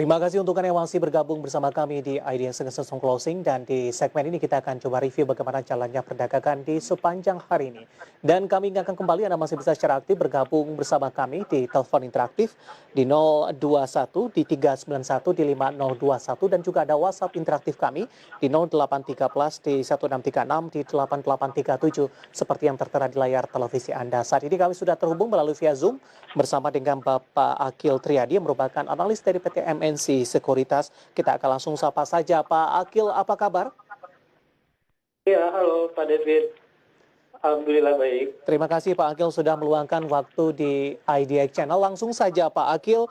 Terima kasih untuk Anda yang masih bergabung bersama kami di Ideas Session Closing, dan di segmen ini kita akan coba review bagaimana jalannya perdagangan di sepanjang hari ini. Dan kami ingatkan kembali Anda masih bisa secara aktif bergabung bersama kami di telepon interaktif di 021 di 391 di 5021, dan juga ada WhatsApp interaktif kami di 0813 di 1636 di 8837 seperti yang tertera di layar televisi Anda. Saat ini kami sudah terhubung melalui via Zoom bersama dengan Bapak Akil Triadi yang merupakan analis dari PT MNC Sekuritas. Kita akan langsung sapa saja. Pak Akil, apa kabar? Ya, halo Pak David. Alhamdulillah baik. Terima kasih Pak Akil sudah meluangkan waktu di IDX Channel. Langsung saja Pak Akil,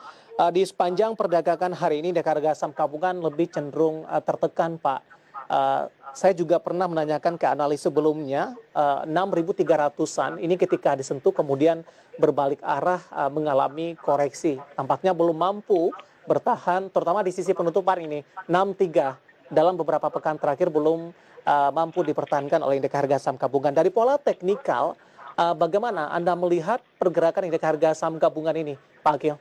di sepanjang perdagangan hari ini harga saham gabungan lebih cenderung tertekan Pak. Saya juga pernah menanyakan ke analis sebelumnya, 6.300-an ini ketika disentuh kemudian berbalik arah mengalami koreksi. Tampaknya belum mampu bertahan, terutama di sisi penutupan ini, 63 dalam beberapa pekan terakhir belum mampu dipertahankan oleh indeks harga saham gabungan. Dari pola teknikal, bagaimana Anda melihat pergerakan indeks harga saham gabungan ini, Pak Akil?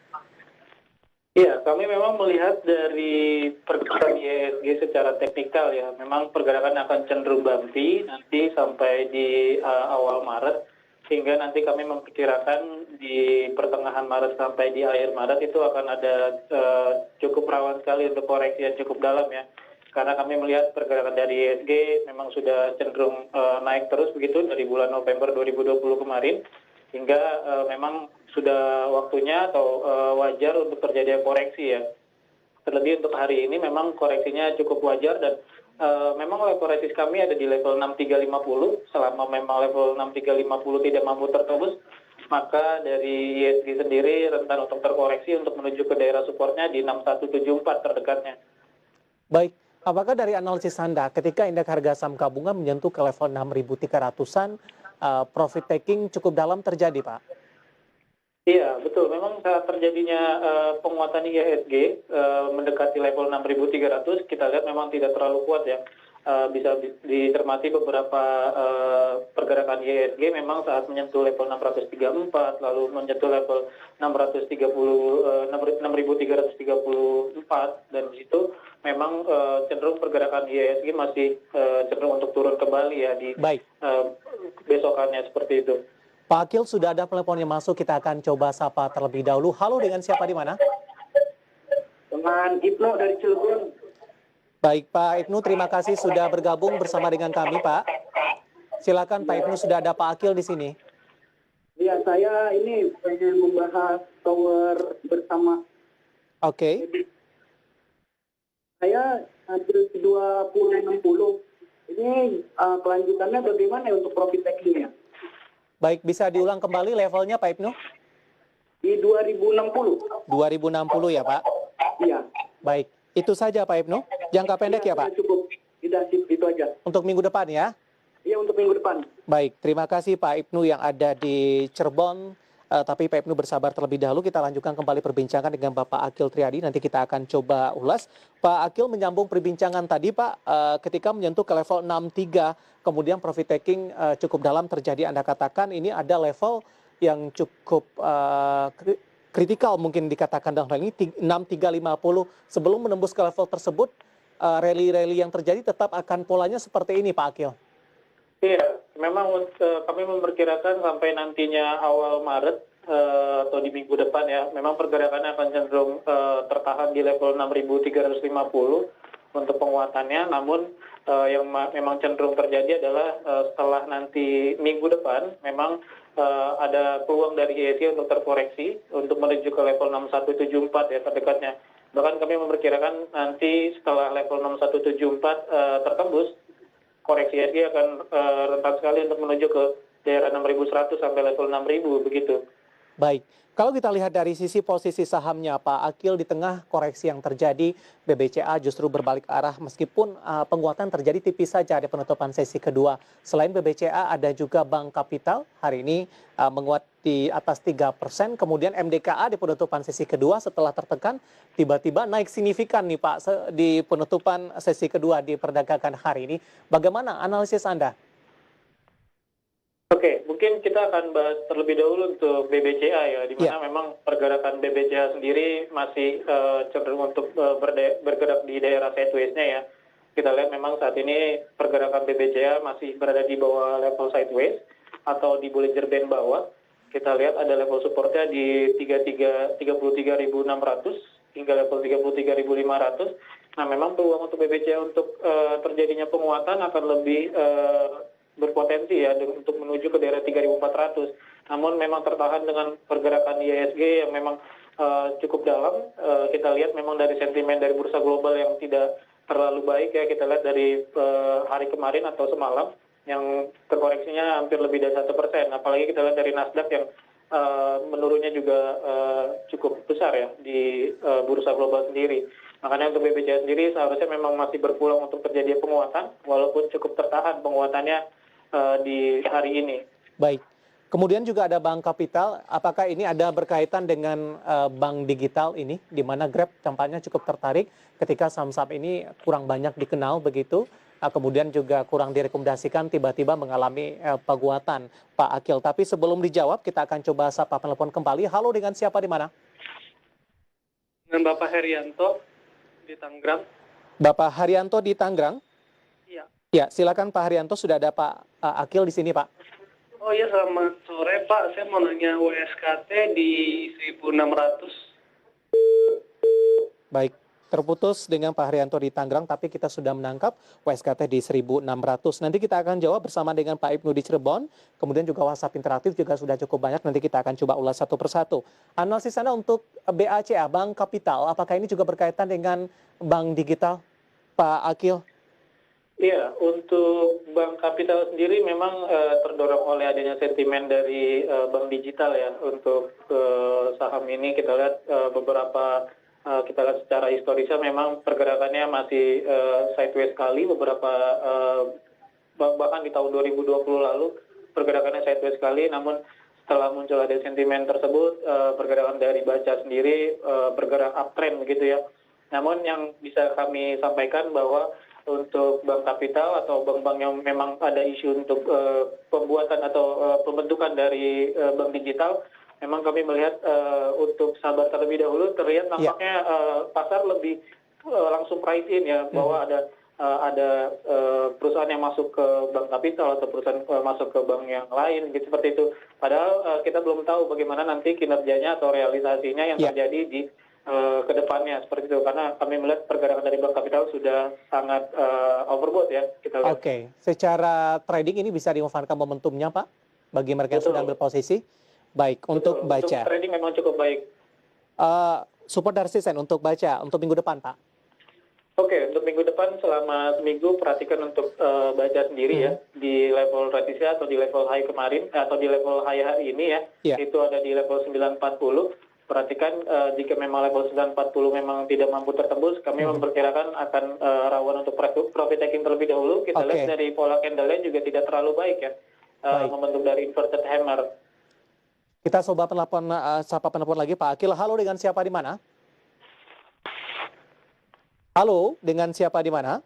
Ya, kami memang melihat dari pergerakan IHSG secara teknikal ya, memang pergerakan akan cenderung bumpy nanti sampai di awal Maret, sehingga nanti kami memperkirakan di pertengahan Maret sampai di akhir Maret itu akan ada cukup rawan sekali untuk koreksi yang cukup dalam ya. Karena kami melihat pergerakan dari IHSG memang sudah cenderung naik terus begitu dari bulan November 2020 kemarin, hingga memang sudah waktunya atau wajar untuk terjadi koreksi ya. Terlebih untuk hari ini memang koreksinya cukup wajar, dan memang level resist kami ada di level 6350. Selama memang level 6350 tidak mampu tertembus, maka dari IHSG sendiri rentan untuk terkoreksi untuk menuju ke daerah supportnya di 6174 terdekatnya. Baik, apakah dari analisis Anda ketika indeks harga saham gabungan menyentuh ke level 6.300-an, profit taking cukup dalam terjadi, Pak? Iya, betul. Memang saat terjadinya penguatan IHSG mendekati level 6.300, kita lihat memang tidak terlalu kuat ya. Bisa dicermati beberapa pergerakan IHSG memang saat menyentuh level 634, lalu menyentuh level 6.334, dan di situ memang cenderung pergerakan IHSG masih cenderung untuk turun kembali ya di besokannya seperti itu. Pak Akil, sudah ada telepon yang masuk, kita akan coba sapa terlebih dahulu. Halo, dengan siapa di mana? Dengan Ibnu dari Cilegon. Baik, Pak Ibnu, terima kasih sudah bergabung bersama dengan kami, Pak. Silakan Pak Ibnu, sudah ada Pak Akil di sini. Ya, saya ini pengen membahas tower bersama. Oke. Saya hampir 2060. Ini kelanjutannya bagaimana untuk profit taking-nya? Baik, bisa diulang kembali levelnya Pak Ibnu? Di 2060. 2060 ya Pak? Iya. Baik, itu saja Pak Ibnu? Jangka pendek ya Pak? Cukup, tidak sip, itu aja. Untuk minggu depan ya? Iya, untuk minggu depan. Baik, terima kasih Pak Ibnu yang ada di Cirebon. Tapi Pak Ibnu bersabar terlebih dahulu, kita lanjutkan kembali perbincangan dengan Bapak Akil Triadi. Nanti kita akan coba ulas. Pak Akil, menyambung perbincangan tadi Pak, ketika menyentuh ke level 63, kemudian profit taking cukup dalam terjadi, Anda katakan ini ada level yang cukup kritikal mungkin dikatakan dalam hal ini, 6350. Sebelum menembus ke level tersebut, rally-rally yang terjadi tetap akan polanya seperti ini Pak Akil. Iya, memang kami memperkirakan sampai nantinya awal Maret atau di minggu depan ya, memang pergerakannya akan cenderung tertahan di level 6.350 untuk penguatannya. Namun yang memang cenderung terjadi adalah setelah nanti minggu depan, memang ada peluang dari IHSG untuk terkoreksi untuk menuju ke level 6174 ya terdekatnya. Bahkan kami memperkirakan nanti setelah level 6174 tertembus, koreksi IHSG akan rentan sekali untuk menuju ke daerah 6.100 sampai level 6.000 begitu. Baik, kalau kita lihat dari sisi posisi sahamnya Pak Akil, di tengah koreksi yang terjadi, BBCA justru berbalik arah meskipun penguatan terjadi tipis saja di penutupan sesi kedua. Selain BBCA ada juga Bank Kapital hari ini menguat di atas 3%, kemudian MDKA di penutupan sesi kedua setelah tertekan tiba-tiba naik signifikan nih Pak di penutupan sesi kedua di perdagangan hari ini. Bagaimana analisis Anda? Oke, mungkin kita akan bahas terlebih dahulu untuk BBCA ya, di mana Ya. memang pergerakan BBCA sendiri masih cenderung untuk bergerak di daerah sideways-nya ya. Kita lihat memang saat ini pergerakan BBCA masih berada di bawah level sideways atau di Bollinger Band bawah. Kita lihat ada level supportnya di 33.600 hingga level 33.500. Nah, memang peluang untuk BBCA untuk terjadinya penguatan akan lebih berpotensi ya untuk menuju ke daerah 3.400. Namun memang tertahan dengan pergerakan IHSG yang memang cukup dalam. Kita lihat memang dari sentimen dari bursa global yang tidak terlalu baik ya. Kita lihat dari hari kemarin atau semalam yang terkoreksinya hampir lebih dari 1%. Apalagi kita lihat dari Nasdaq yang menurunnya juga cukup besar ya di bursa global sendiri. Makanya untuk BBCA sendiri seharusnya memang masih berpeluang untuk terjadi penguatan, walaupun cukup tertahan penguatannya di hari ini. Baik. Kemudian juga ada bank kapital. Apakah ini ada berkaitan dengan bank digital ini, di mana Grab tampaknya cukup tertarik ketika saham-saham ini kurang banyak dikenal begitu, kemudian juga kurang direkomendasikan tiba-tiba mengalami penguatan, Pak Akil. Tapi sebelum dijawab, kita akan coba sapa penelpon kembali. Halo, dengan siapa di mana? Dengan Bapak Herianto di Tangerang. Bapak Haryanto di Tangerang. Iya. Ya, silakan Pak Haryanto, sudah ada Pak Akil di sini, Pak. Oh iya, selamat sore Pak. Saya mau nanya WSKT di 1.600. Baik, terputus dengan Pak Haryanto di Tangerang, tapi kita sudah menangkap WSKT di 1.600. Nanti kita akan jawab bersama dengan Pak Ibnu di Cirebon, kemudian juga WhatsApp interaktif juga sudah cukup banyak, nanti kita akan coba ulas satu persatu. Analisis Anda untuk BACA, Bank Kapital, apakah ini juga berkaitan dengan bank digital, Pak Akil? Iya, untuk bank kapital sendiri memang terdorong oleh adanya sentimen dari bank digital ya. Untuk saham ini kita lihat kita lihat secara historisnya memang pergerakannya masih sideways sekali. Bahkan di tahun 2020 lalu pergerakannya sideways sekali. Namun setelah muncul ada sentimen tersebut, pergerakan dari Baca sendiri bergerak uptrend begitu ya. Namun yang bisa kami sampaikan bahwa untuk bank kapital atau bank-bank yang memang ada isu untuk pembuatan atau pembentukan dari bank digital, memang kami melihat untuk sabar terlebih dahulu. Terlihat nampaknya pasar lebih langsung price in ya, bahwa ada perusahaan yang masuk ke bank kapital atau perusahaan masuk ke bank yang lain gitu, seperti itu. Padahal kita belum tahu bagaimana nanti kinerjanya atau realisasinya yang terjadi di ke depannya seperti itu, karena kami melihat pergerakan dari bank kapital sudah sangat overbought ya kita lihat. Oke, secara trading ini bisa dimanfaatkan momentumnya Pak bagi mereka yang sedang berposisi. Baik, untuk Baca. Untuk trading memang cukup baik. Support dan resisten untuk Baca untuk minggu depan Pak. Oke, untuk minggu depan selama seminggu perhatikan untuk Baca sendiri ya, di level resisten atau di level high kemarin atau di level high hari ini ya, itu ada di level 940. Perhatikan jika memang level 940 memang tidak mampu tertembus, kami memperkirakan akan rawan untuk profit taking terlebih dahulu. Kita lihat dari pola candle-nya juga tidak terlalu baik ya, membentuk dari inverted hammer. Kita coba sapa penelpon lagi Pak Akil. Halo, dengan siapa di mana? Halo, dengan siapa di mana?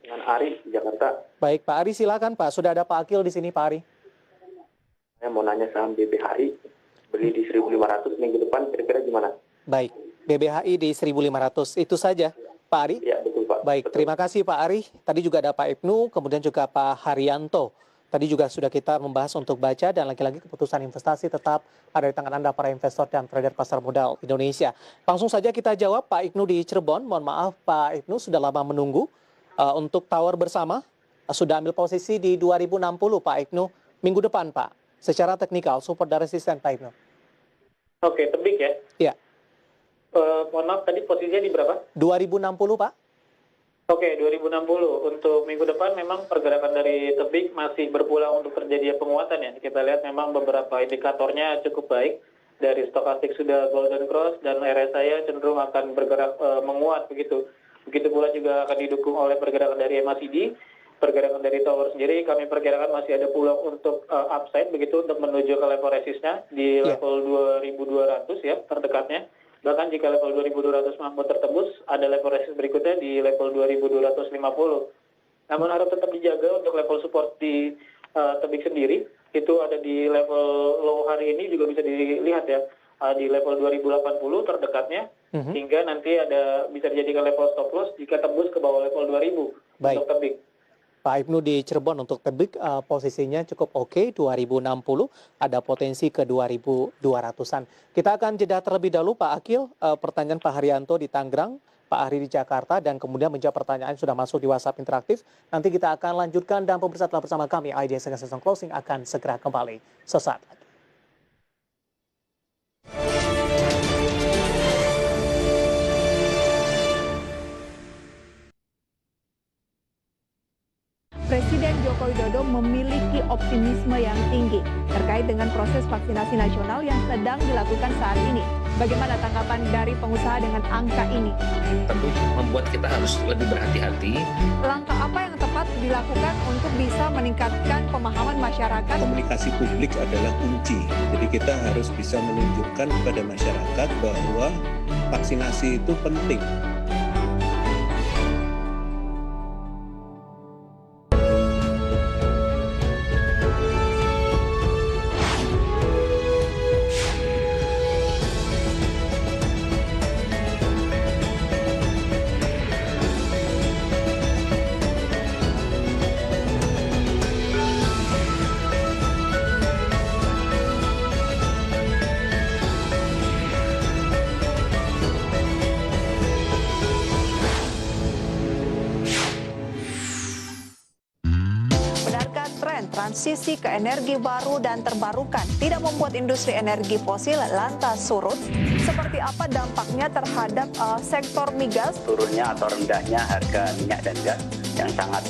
Dengan Ari di Jakarta. Baik Pak Ari, silakan Pak. Sudah ada Pak Akil di sini Pak Ari. Saya mau nanya saham BBHI. Beli di 1.500 minggu depan, kira-kira gimana? Baik, BBHI di 1.500, itu saja Pak Ari? Ya, betul Pak. Baik, terima kasih Pak Ari. Tadi juga ada Pak Ibnu, kemudian juga Pak Haryanto. Tadi juga sudah kita membahas untuk Baca, dan lagi-lagi keputusan investasi tetap ada di tangan Anda para investor dan trader pasar modal Indonesia. Langsung saja kita jawab Pak Ibnu di Cirebon. Mohon maaf Pak Ibnu, sudah lama menunggu. Untuk Tower Bersama, sudah ambil posisi di 2060 Pak Ibnu. Minggu depan Pak, secara teknikal, support dan resisten Pak Ibnu. Oke, tebik ya? Iya. Mohon maaf, tadi posisinya di berapa? 2060 Pak. Oke, 2060. Untuk minggu depan memang pergerakan dari tebik masih berpulang untuk terjadi penguatan ya. Kita lihat memang beberapa indikatornya cukup baik. Dari stokastik sudah golden cross dan RSI cenderung akan bergerak menguat begitu. Begitu pula juga akan didukung oleh pergerakan dari MACD. Pergerakan dari tower sendiri kami perkirakan masih ada peluang untuk upside begitu untuk menuju ke level resistnya di level 2200 ya terdekatnya. Bahkan jika level 2200 mampu tertembus, ada level resist berikutnya di level 2250. Namun harus tetap dijaga untuk level support di tebik sendiri. itu ada di level low hari ini juga bisa dilihat ya, di level 2080 terdekatnya, hingga nanti bisa dijadikan level stop loss jika tembus ke bawah level 2000 Baik. untuk tebing. Pak Ibnu di Cirebon untuk tebik posisinya cukup oke, 2060, ada potensi ke 2200-an. Kita akan jeda terlebih dahulu Pak Akil, pertanyaan Pak Haryanto di Tangerang, Pak Ari di Jakarta, dan kemudian menjawab pertanyaan yang sudah masuk di WhatsApp interaktif. Nanti kita akan lanjutkan dan pemirsa telah bersama kami, IDX Session Closing akan segera kembali sesaat lagi. Presiden Joko Widodo memiliki optimisme yang tinggi terkait dengan proses vaksinasi nasional yang sedang dilakukan saat ini. Bagaimana tanggapan dari pengusaha dengan angka ini? Tentu membuat kita harus lebih berhati-hati. Langkah apa yang tepat dilakukan untuk bisa meningkatkan pemahaman masyarakat? Komunikasi publik adalah kunci. Jadi kita harus bisa menunjukkan kepada masyarakat bahwa vaksinasi itu penting. Transisi ke energi baru dan terbarukan tidak membuat industri energi fosil lantas surut. Seperti apa dampaknya terhadap sektor migas? Turunnya atau rendahnya harga minyak dan gas yang sangat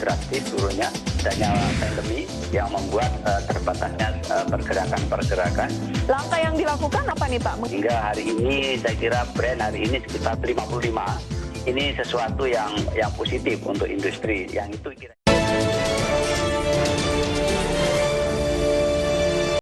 drastis turunnya, adanya pandemi yang membuat terbatasnya pergerakan. Langkah yang dilakukan apa nih Pak? Hingga hari ini saya kira Brent hari ini sekitar 55. Ini sesuatu yang positif untuk industri yang itu kira